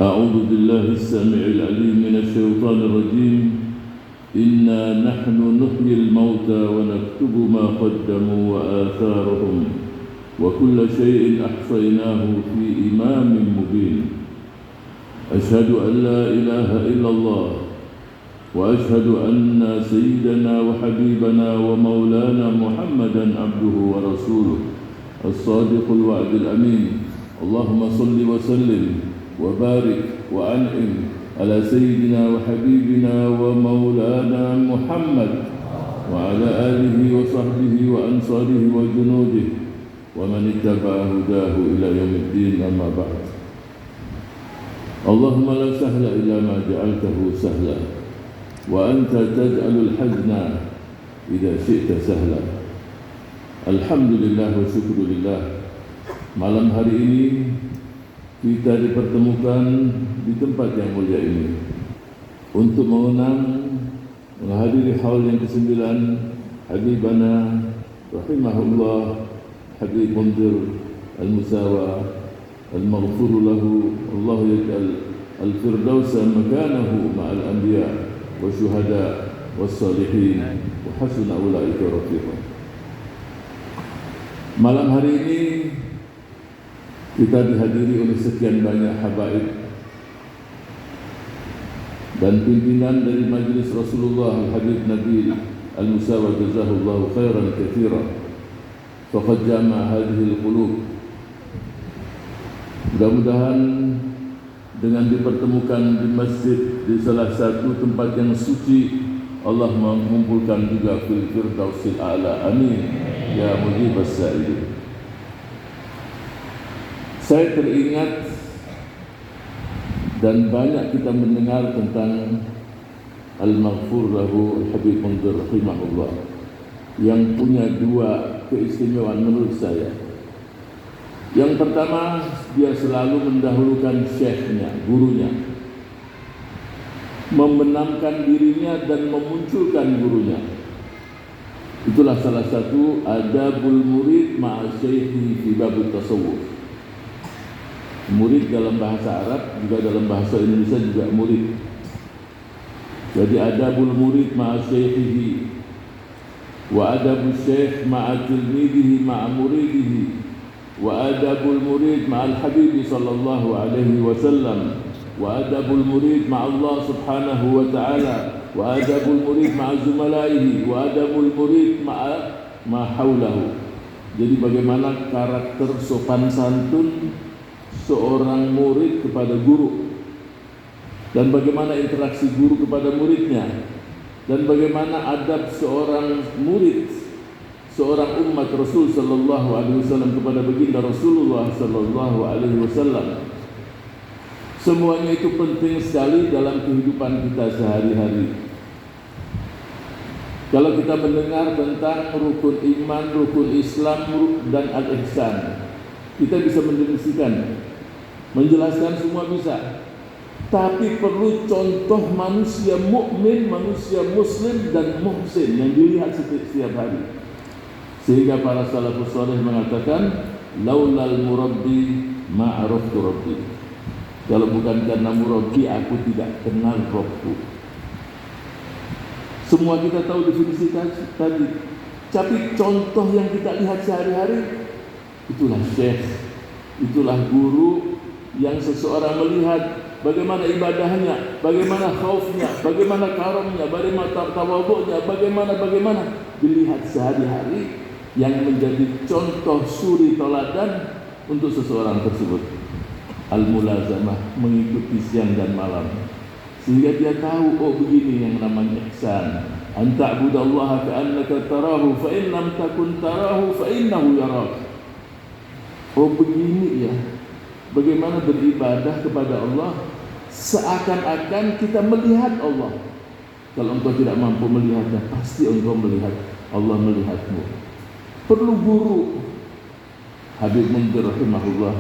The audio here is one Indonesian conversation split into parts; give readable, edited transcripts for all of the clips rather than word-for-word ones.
أعوذ بالله السميع العليم من الشيطان الرجيم إنا نحن نحيي الموتى ونكتب ما قدموا وآثارهم وكل شيء أحصيناه في إمام مبين أشهد أن لا إله إلا الله وأشهد أن سيدنا وحبيبنا ومولانا محمدا عبده ورسوله الصادق الوعد الأمين اللهم صل وسلم وبارك وأنعم على سيدنا وحبيبنا ومولانا محمد وعلى آله وصحبه وأنصاره وجنوده ومن اتبع هداه إلى يوم الدين أما بعد اللهم لا سهل إلا ما جعلته سهلا وأنت تجعل الحزن إذا شئت سهلا. Alhamdulillah wa syukurillah. Malam hari ini kita dipertemukan di tempat yang mulia ini untuk menghadiri haul yang ke-9 Habibana rahimahullah Habib Munzir al-Musawa al-maghfur lahu Allah yaj'al al-firdausa makanahu ma'al anbiya wa syuhada wa salihin wa hasuna ulaika rafiqa. Malam hari ini kita dihadiri oleh sekian banyak habaib dan pimpinan dari Majlis Rasulullah Habib Nabil Al-Musawa jazahullahu khairan katsira faqad jama'a hadhihi al-qulub. Mudah-mudahan dengan dipertemukan di masjid di salah satu tempat yang suci Allah mengumpulkan juga fil firdausil a'la. Amin ya mujibas sa'ilin. Saya teringat dan banyak kita mendengar tentang al-maghfur lahu Habib Munzir rahimahullah yang punya dua keistimewaan menurut saya. Yang pertama, dia selalu mendahulukan syekhnya, gurunya, membenamkan dirinya dan memunculkan gurunya. Itulah salah satu adabul murid ma'a syekhi fi babut tasawuf. Murid dalam bahasa Arab juga dalam bahasa Indonesia juga murid. Jadi adabul murid ma'a syekhihi wa adabul syekh ma'a tilmidihi ma'a muridihi wa adabul murid ma'al habibi sallallahu alaihi wasallam wa adabul murid ma'allah subhanahu wa ta'ala wa adabul murid ma'a zumalaihi wa adabul murid ma'a ma haulahu. Jadi bagaimana karakter sopan santun seorang murid kepada guru dan bagaimana interaksi guru kepada muridnya dan bagaimana adab seorang murid, seorang umat Rasul sallallahu alaihi wasallam kepada baginda Rasulullah sallallahu alaihi wasallam. Semuanya itu penting sekali dalam kehidupan kita sehari-hari. Kalau kita mendengar tentang rukun iman, rukun Islam dan al-ihsan, kita bisa mendefinisikan, menjelaskan semua bisa. Tapi perlu contoh manusia mukmin, manusia muslim dan muhsin yang dilihat setiap hari. Sehingga para salafus saleh mengatakan, laulal murabbi ma'araftu rabbi. Kalau bukan karena murabbi, aku tidak kenal Rabbku. Semua kita tahu definisi tadi. Tapi contoh yang kita lihat sehari-hari, itulah syekh, itulah guru yang seseorang melihat bagaimana ibadahnya, bagaimana khaufnya, bagaimana karamnya, bagaimana tawadhu'nya, bagaimana dilihat sehari-hari yang menjadi contoh suri teladan untuk seseorang tersebut. Al-mulazamah, mengikuti siang dan malam, sehingga dia tahu, oh begini yang namanya ihsan. An ta'budallaha ka'annaka tarahu fa in lam takun tarahu fa innahu yarak. Oh begini ya, bagaimana beribadah kepada Allah seakan-akan kita melihat Allah. Kalau engkau tidak mampu melihatnya, pasti engkau melihat Allah melihatmu. Perlu guru. Habib Munzir rahimahullah,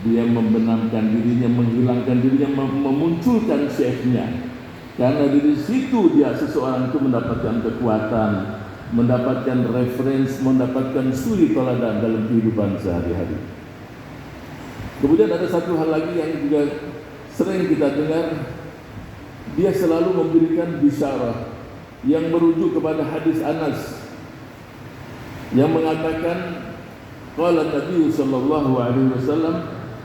dia membenamkan dirinya, menghilangkan dirinya, memunculkan syekhnya. Karena dari situ dia seseorang itu mendapatkan kekuatan, mendapatkan referensi, mendapatkan suri teladan dalam kehidupan sehari-hari. Kemudian ada satu hal lagi yang juga sering kita dengar dia selalu memberikan bisyarah yang merujuk kepada hadis Anas yang mengatakan qala Nabi sallallahu alaihi wasallam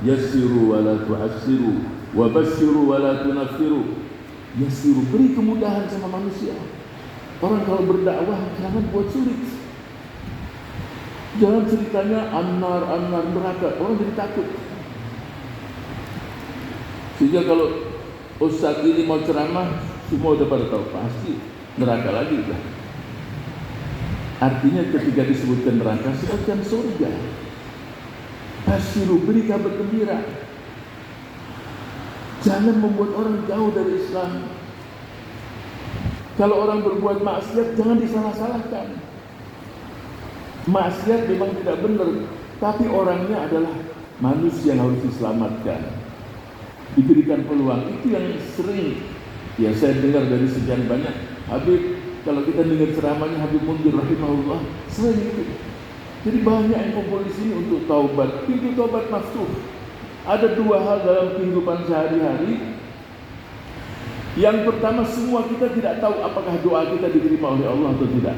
yassiru wa la tu'assiru wa basyiru wa la tunaffiru. Yassiru, beri kemudahan sama manusia. Orang kalau berdakwah jangan buat sulit. Jangan ceritanya annar neraka, orang jadi takut. Sehingga kalau ustaz ini mau ceramah, semua udah pada tahu pasti neraka lagi lah. Artinya ketika disebutkan neraka, sebutkan surga. Basyiru, beri kabar gembira. Jangan membuat orang jauh dari Islam. Kalau orang berbuat maksiat, jangan disalah-salahkan. Maksiat memang tidak benar, tapi orangnya adalah manusia yang harus diselamatkan. Diberikan peluang, itu yang sering ya saya dengar dari sekian banyak. Habib, kalau kita dengar ceramahnya Habib Munzir rahimahullah, sering itu. Jadi banyak yang kumpul di sini untuk taubat. Pintu taubat maftuh. Ada dua hal dalam kehidupan sehari-hari. Yang pertama, semua kita tidak tahu apakah doa kita diterima oleh Allah atau tidak.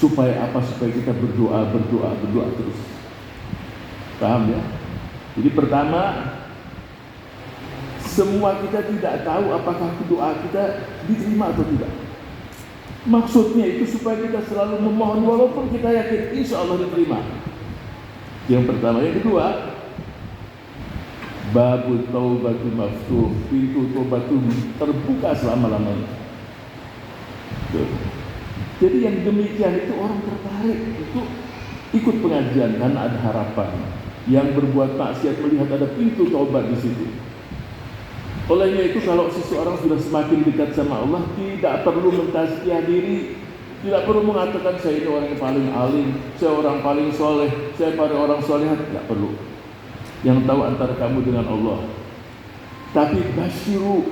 Supaya apa? Supaya kita berdoa terus. Paham ya? Jadi pertama, semua kita tidak tahu apakah doa kita diterima atau tidak. Maksudnya itu supaya kita selalu memohon walaupun kita yakin insya Allah diterima. Yang pertama. Yang kedua, babut taubatu maftuh, pintu taubat itu terbuka selama-lamanya. Jadi yang demikian itu orang tertarik itu ikut pengajian karena ada harapan. Yang berbuat maksiat melihat ada pintu taubat di situ. Olehnya itu kalau seseorang sudah semakin dekat sama Allah, tidak perlu mentazkiyah diri, tidak perlu mengatakan saya ini orang yang paling alim, saya orang paling soleh, saya pada orang solehat, tidak perlu. Yang tahu antara kamu dengan Allah. Tapi basyiru,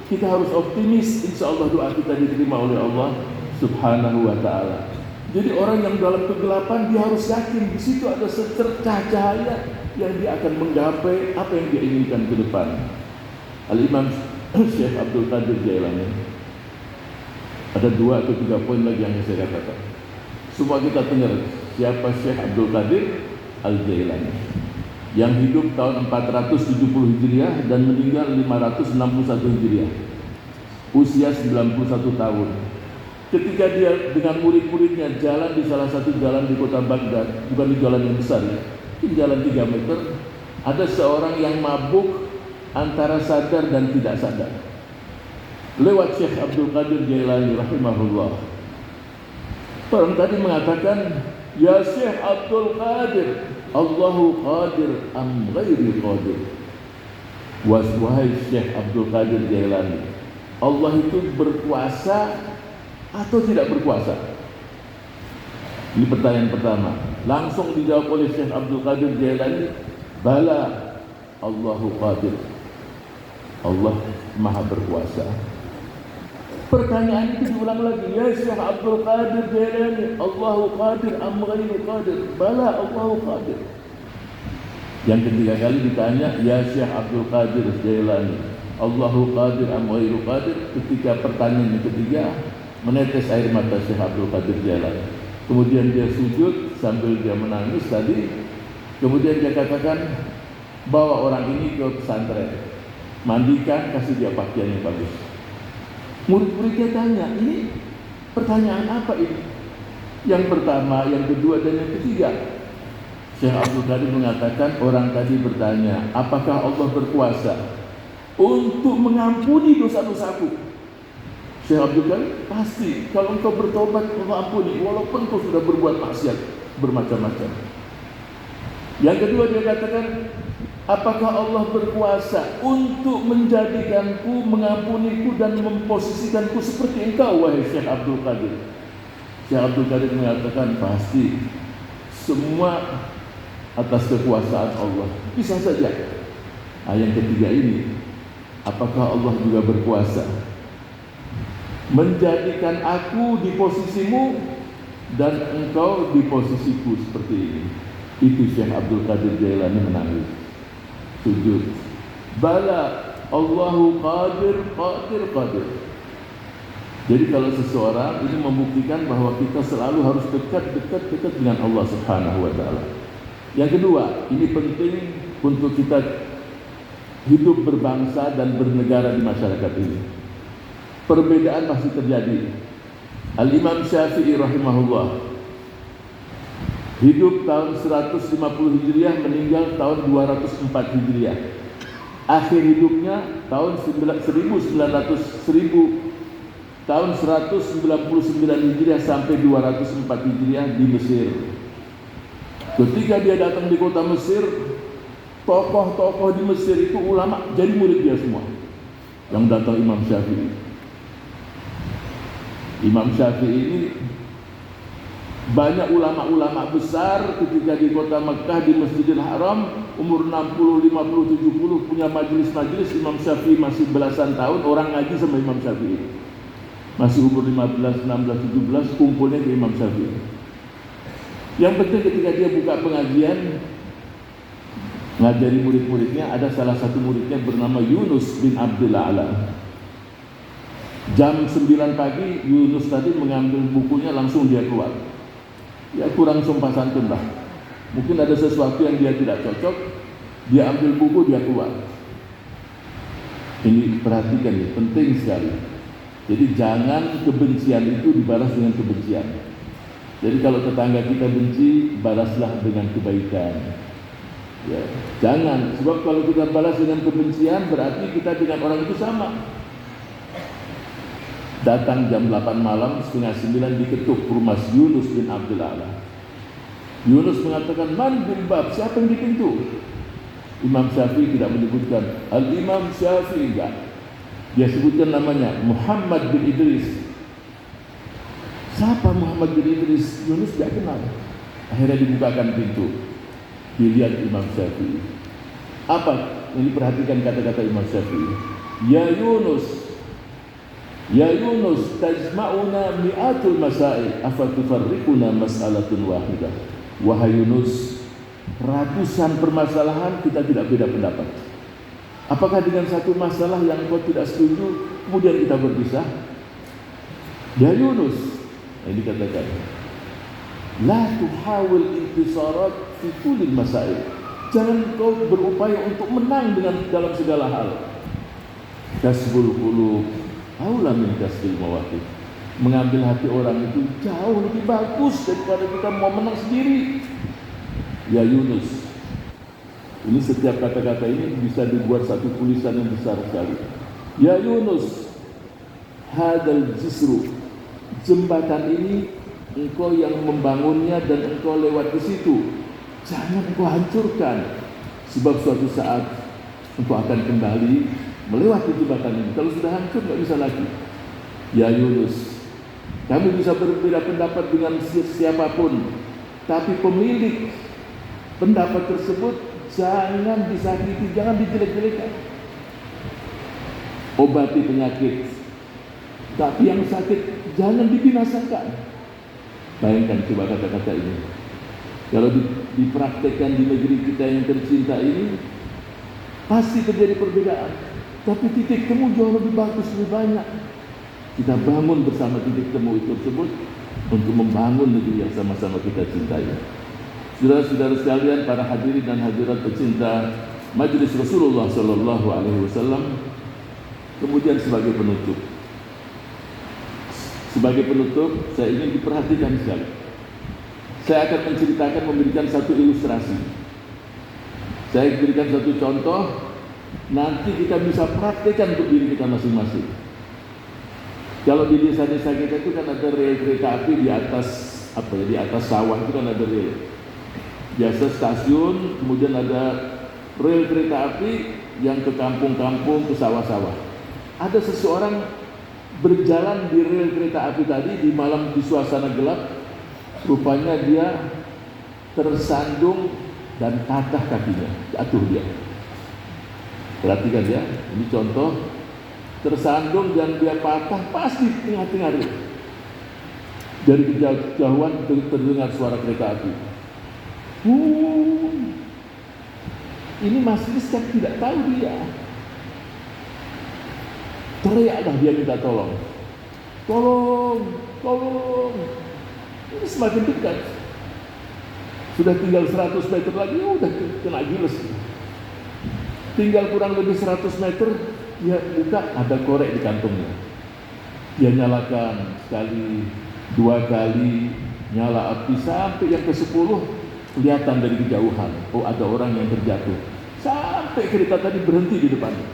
kita harus optimis, insya Allah doa kita diterima oleh Allah Subhanahu wa ta'ala. Jadi orang yang dalam kegelapan, dia harus yakin di situ ada secercah cahaya yang dia akan menggapai apa yang dia inginkan ke depan. Al-Imam Syekh Abdul Qadir Jailani, ada 2 atau 3 poin lagi yang saya katakan. Semua kita dengar siapa Syekh Abdul Qadir Al-Jailani yang hidup tahun 470 Hijriah dan meninggal 561 Hijriah, usia 91 tahun. Ketika dia dengan murid-muridnya jalan di salah satu jalan di kota Baghdad, bukan di jalan yang besar ya, di jalan 3 meter, ada seorang yang mabuk antara sadar dan tidak sadar. Lewat Syekh Abdul Qadir Jailani rahimahullah. Orang tadi mengatakan, ya Syekh Abdul Qadir, Allahu qadir am ghairi qadir. Wahai Syekh Abdul Qadir Jailani, Allah itu berkuasa atau tidak berkuasa? Ini pertanyaan pertama. Langsung dijawab oleh Syekh Abdul Qadir Jailani, bala, Allahu qadir. Allah maha berkuasa. Pertanyaan itu diulang lagi, ya Syekh Abdul Qadir Jailani, Allahu qadir am ghairu qadir? Bala, Allahu qadir. Yang ketiga kali ditanya, ya Syekh Abdul Qadir Jailani, Allahu qadir am ghairu qadir? Ketika pertanyaan yang ketiga, menetes air mata Syekh Abdul Qadir Jailani. Kemudian dia sujud sambil dia menangis tadi. Kemudian dia katakan, bawa orang ini ke pesantren, mandikan, kasih dia pakaian yang bagus. Murid-muridnya tanya, ini pertanyaan apa ini? Yang pertama, yang kedua, dan yang ketiga. Syekh Abdul Qadir mengatakan, orang tadi bertanya, apakah Allah berkuasa untuk mengampuni dosa-dosaku? Syekh Abdul Qadir, pasti. Kalau engkau bertobat, Allah ampuni, walaupun engkau sudah berbuat maksiat bermacam-macam. Yang kedua dia katakan, apakah Allah berkuasa untuk menjadikanku, mengampuniku dan memposisikanku seperti engkau, wahai Syekh Abdul Qadir? Syekh Abdul Qadir mengatakan, pasti. Semua atas kekuasaan Allah. Bisa saja. Yang ketiga ini, apakah Allah juga berkuasa menjadikan aku di posisimu dan engkau di posisiku seperti ini? Itu Syekh Abdul Qadir Jailani menangis, sujud. Bala Allahu qadir, qadir, qadir. Jadi kalau seseorang ini membuktikan bahwa kita selalu harus dekat dengan Allah Subhanahu wa taala. Yang kedua, ini penting untuk kita hidup berbangsa dan bernegara di masyarakat ini. Perbedaan masih terjadi. Al-Imam Syafi'i rahimahullah hidup tahun 150 Hijriah, meninggal tahun 204 Hijriah. Akhir hidupnya tahun 199 Hijriah sampai 204 Hijriah di Mesir. Ketika dia datang di kota Mesir, tokoh-tokoh di Mesir itu ulama, jadi murid dia semua. Yang datang Imam Syafi'i. Imam Syafi'i ini banyak ulama-ulama besar ketika di kota Mekah di Masjidil Haram, umur 60, 50, 70 punya majelis-majelis. Imam Syafi'i masih belasan tahun, orang ngaji sama Imam Syafi'i. Masih umur 15, 16, 17 kumpulnya ke Imam Syafi'i. Yang penting ketika dia buka pengajian ngajari murid-muridnya, ada salah satu muridnya bernama Yunus bin Abdul A'la. Jam 9 pagi Yunus tadi mengambil bukunya, langsung dia keluar. Ya kurang sopan santun lah. Mungkin ada sesuatu yang dia tidak cocok, dia ambil buku, dia keluar. Ini perhatikan ya, penting sekali. Jadi jangan kebencian itu dibalas dengan kebencian. Jadi kalau tetangga kita benci, balaslah dengan kebaikan. Ya, jangan, sebab kalau kita balas dengan kebencian berarti kita dengan orang itu sama. Datang jam 8 malam, setengah 9 diketuk rumah Yunus bin Abdul A'la. Yunus mengatakan, man bil bab, siapa yang di pintu? Imam Syafi'i tidak menyebutkan Al-Imam Syafi'i, enggak. Dia sebutkan namanya Muhammad bin Idris. Siapa Muhammad bin Idris? Yunus tidak kenal. Akhirnya dibukakan pintu, dilihat Imam Syafi'i. Apa? Ini perhatikan kata-kata Imam Syafi'i. Ya Yunus, ya Yunus, tajma'una mi'atul masail, afatufarriquna mas'alatun wahidah. Wahai Yunus, ratusan permasalahan kita tidak beda pendapat. Apakah dengan satu masalah yang kau tidak setuju, kemudian kita berpisah? Ya Yunus, ini dikatakan, la tuhawil intisarat fi kulli masail. Jangan kau berupaya untuk menang dalam segala hal. Kasbul qulub aula min kasbil mawaqif. Mengambil hati orang itu jauh lebih bagus daripada kita mau menang sendiri. Ya Yunus, ini setiap kata-kata ini bisa dibuat satu tulisan yang besar sekali. Ya Yunus, hadal jisru, jembatan ini engkau yang membangunnya dan engkau lewat di situ. Jangan engkau hancurkan, sebab suatu saat engkau akan kembali melewati jembatan ini. Kalau sudah hancur nggak bisa lagi. Ya Yunus, kami bisa berbeda pendapat dengan siapapun, tapi pemilik pendapat tersebut jangan disakiti, jangan dijelek-jelekan. Obati penyakit, tapi yang sakit jangan dibinasakan. Bayangkan coba kata-kata ini. Kalau dipraktekkan di negeri kita yang tercinta ini, pasti terjadi perbedaan. Tapi titik temu jauh lebih bagus, lebih banyak. Kita bangun bersama titik temu itu tersebut untuk membangun negeri yang sama-sama kita cintai. Saudara-saudara sekalian, para hadirin dan hadirat pecinta Majelis Rasulullah Sallallahu Alaihi Wasallam. Kemudian sebagai penutup, saya ingin diperhatikan sekali. Saya akan menceritakan, memberikan satu ilustrasi. Saya berikan satu contoh. Nanti kita bisa praktekkan untuk diri kita masing-masing. Kalau di desa-desa kita itu kan ada rel kereta api di atas di atas sawah itu kan ada rel. Biasa stasiun, kemudian ada rel kereta api yang ke kampung-kampung, ke sawah-sawah. Ada seseorang berjalan di rel kereta api tadi di malam di suasana gelap. Rupanya dia tersandung dan patah kakinya, jatuh dia. Perhatikan ya, ini contoh. Tersandung dan dia patah pas di tengah-tengah rel. Dari kejauhan terdengar suara kereta api. Ini majelis kan tidak tahu dia. teriaklah dia minta tolong. Tolong, tolong. Ini semakin dekat. Sudah tinggal 100 meter lagi, udah kena giles. Tinggal kurang lebih 100 meter, dia buka, ada korek di kantongnya. Dia nyalakan sekali, 2 kali, nyala api sampai yang ke-10, kelihatan dari kejauhan. Oh, ada orang yang terjatuh. Sampai kereta tadi berhenti di depannya.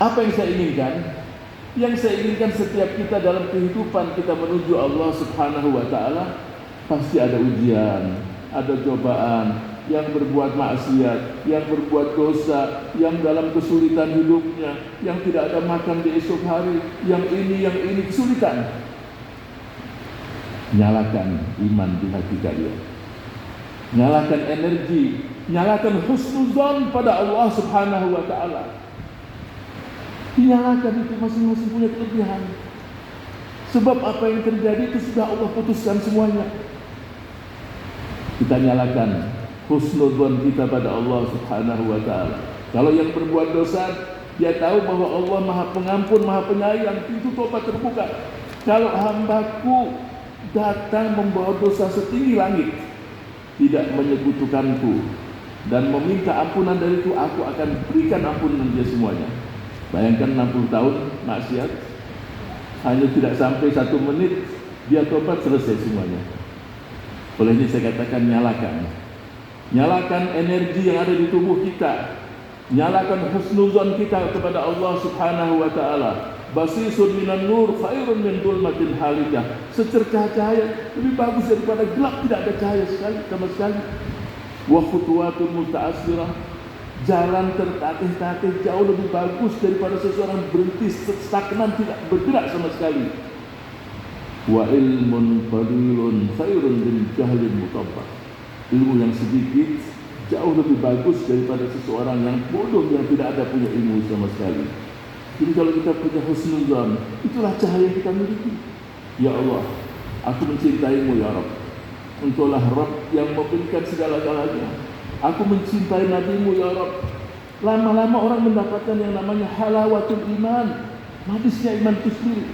Apa yang saya inginkan? Yang saya inginkan setiap kita dalam kehidupan kita menuju Allah Subhanahu wa Ta'ala, pasti ada ujian, ada cobaan, yang berbuat maksiat, yang berbuat dosa, yang dalam kesulitan hidupnya, yang tidak ada makan di esok hari, yang ini kesulitan. Nyalakan iman di hati kalian, nyalakan energi, nyalakan husnuzan pada Allah Subhanahu wa Ta'ala. Dinyalakan, itu masing-masing punya kelebihan. Sebab apa yang terjadi itu sudah Allah putuskan semuanya. Kita nyalakan husnuzan kita pada Allah Subhanahu wa Ta'ala. Kalau yang berbuat dosa, dia tahu bahwa Allah Maha Pengampun, Maha Penyayang, pintu tobat terbuka. Kalau hambaku datang membawa dosa setinggi langit, tidak menyekutukanku dan meminta ampunan dariku, aku akan berikan ampunan dia semuanya. Bayangkan 60 tahun maksiat, hanya tidak sampai 1 menit dia tobat, selesai semuanya. Oleh ini saya katakan, nyalakan energi yang ada di tubuh kita, nyalakan husnuzan kita kepada Allah Subhanahu wa Ta'ala. Basisun minan nur khairun min dhulmatin halikah. Secercah cahaya lebih bagus daripada gelap tidak ada cahaya sama sekali. Wa khutuwatun muta'assirah, jalan tertatih-tatih jauh lebih bagus daripada seseorang berhenti stagnan, tidak bergerak sama sekali. Wa ilmun qalilun khairun min jahlin mutabbaq. Ilmu yang sedikit jauh lebih bagus daripada seseorang yang bodoh, yang tidak ada punya ilmu sama sekali. Jadi kalau kita punya husnuzan, itulah cahaya yang kita miliki. Ya Allah, aku mencintaimu ya Rabb. Engkaulah Rabb yang memberikan segala-galanya. Aku mencintai Nabi-Mu ya Rabb. Lama-lama orang mendapatkan yang namanya halawatul iman, manisnya iman itu sendiri.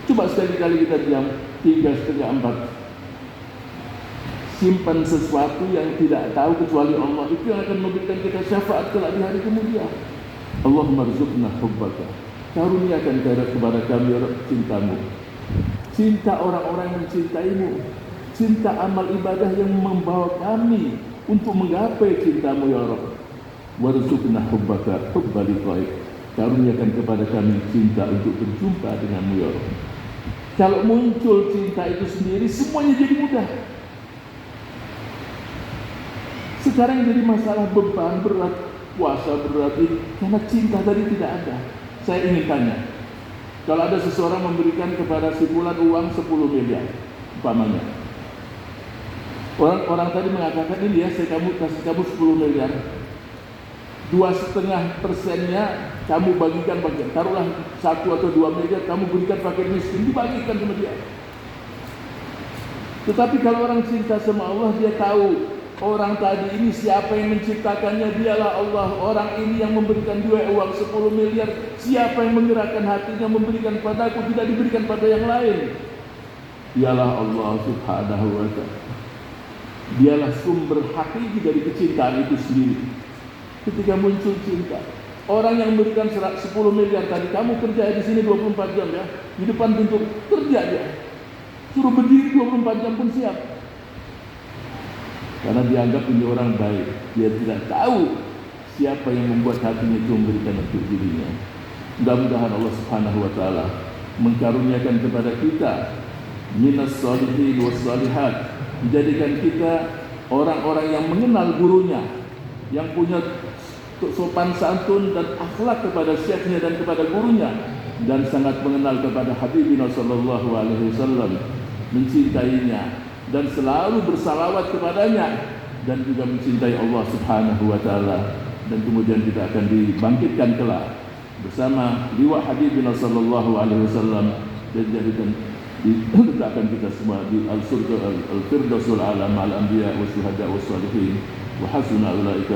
Coba sekali-kali kita diam 3, setengah 4, simpan sesuatu yang tidak tahu kecuali Allah, itu yang akan memberikan kita syafaat kelak di hari kemudian. Allahumma rzuqna hubbaka, karuniakan kepada kami cintamu, cinta orang-orang yang mencintaimu, cinta amal ibadah yang membawa kami untuk menggapai cintamu ya Rabb. Warzuqna hubbaka hubba liqa'ik, karuniakan kepada kami cinta untuk berjumpa denganmu ya Rabb. Kalau muncul cinta itu sendiri, semuanya jadi mudah. Sekarang jadi masalah beban berat, puasa berat ini karena cinta tadi tidak ada. Saya ingin tanya, kalau ada seseorang memberikan kepada si fulan uang 10 miliar umpamanya, orang tadi mengatakan, ini ya saya kasih kamu 10 miliar, 2,5%-nya kamu bagikan, taruhlah 1 atau 2 miliar kamu berikan fakir miskin, dibagikan sama dia. Tetapi kalau orang cinta sama Allah, dia tahu orang tadi ini siapa yang menciptakannya, dialah Allah. Orang ini yang memberikan dia uang 10 miliar, siapa yang menggerakkan hatinya memberikan padaku, tidak diberikan pada yang lain, dialah Allah Subhanahu wa Ta'ala. Dialah sumber hakiki dari kecintaan itu sendiri. Ketika muncul cinta, orang yang memberikan 10 miliar tadi, kamu kerja di sini 24 jam ya, di depan pintu kerja dia, suruh berdiri 24 jam pun siap. Karena dianggap ini orang baik. Dia tidak tahu siapa yang membuat hatinya itu memberikan untuk dirinya. Mudah-mudahan Allah Subhanahu wa Ta'ala mengkaruniakan kepada kita minas shalihin was shalihat, menjadikan kita orang-orang yang mengenal gurunya, yang punya sopan santun dan akhlak kepada syekhnya dan kepada gurunya, dan sangat mengenal kepada Habibina sallallahu alaihi wasallam, mencintainya dan selalu bersalawat kepadanya, dan juga mencintai Allah Subhanahu wa Ta'ala. Dan kemudian kita akan dibangkitkan kelak bersama liwa Habibina sallallahu alaihi wasallam, dan jadikan diletakkan kita semua di al-firdausul a'la ma'al anbiya wa syuhada wa shalihin. وحسن أولئك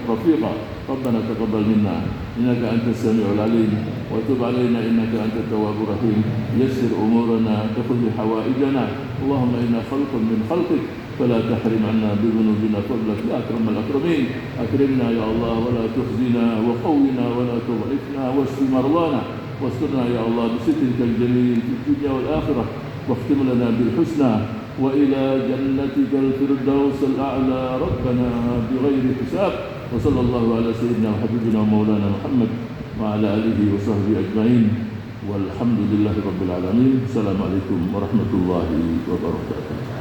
رفيقا. ربنا تقبل منا إنك أنت السميع العليم وتب علينا إنك أنت التواب الرحيم. يسر أمورنا تقض حوائجنا. اللهم إنا خلق من خلقك فلا تحرم عنا بذنوبنا فضلك يا أكرم الأكرمين. أكرمنا يا الله ولا تخزنا، وقونا ولا تضعفنا، واشف مرضانا، واسترنا يا الله بسترك الجميل في الدنيا والآخرة، واختم لنا بالحسنى وإلى جنتك الفردوس الأعلى ربنا بغير حساب. وصلى الله على سيدنا وحبيبنا ومولانا محمد وعلى آله وصحبه أجمعين، والحمد لله رب العالمين. السلام عليكم ورحمة الله وبركاته.